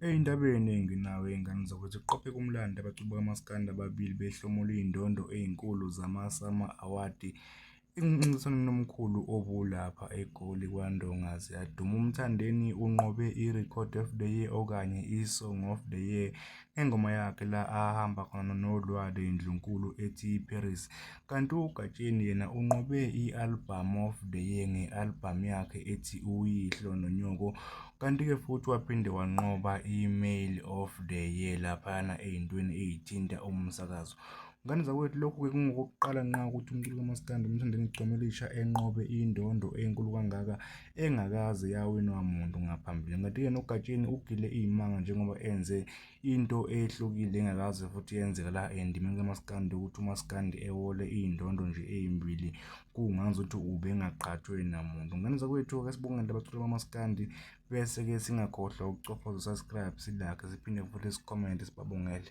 Ey'ndabeni enginawo ey'ngane zakwethu Kuqopheke umlando abaculi bakaMaskandi ababili behlomula iy'ndondo ey'nkulu zama-Sama Awadi emncintiswaneni omkhulu obulapha eGoli kwaNdonga ziyaduma. UMthandeni unqobe i-Record of the Year okanye i-Song of the Year ngengoma yakhe la ahamba khona noLwale Ndlunkulu ethi Paris. Kanti uGatsheni yena unqobe i-Album of the Year nge-albhamu yakhe ethi Uyihlo Nonyoko. Kanti-ke futhi waphinde wanqoba i-Male of the Year laphayana ey'ntweni ey'thinta umsakazo. Ngane zakwethu, lokhu-ke kungokokuqala nqa ukuthi umculi kaMaskandi Mthandeni Gcwemelisha enqobe indondo enkulu kangaka engakaze yawinwa muntu ngaphambili. Kanti-ke noGatsheni ugile iy'manga njengoba enze into ehlukile engakaze futhi yenzeka la endimeni kaMaskandi ukuthi uMaskandi ewole iy'ndondo nje ey'mbili kungazuthi ubengaqhathwe namuntu. Ngane zakwethu, ake sibongele abaculi bakaMaskandi bese-ke singakhohlwa ukucofoza, subscribe, silakhe, siphinde futhi sikommente sibabongele.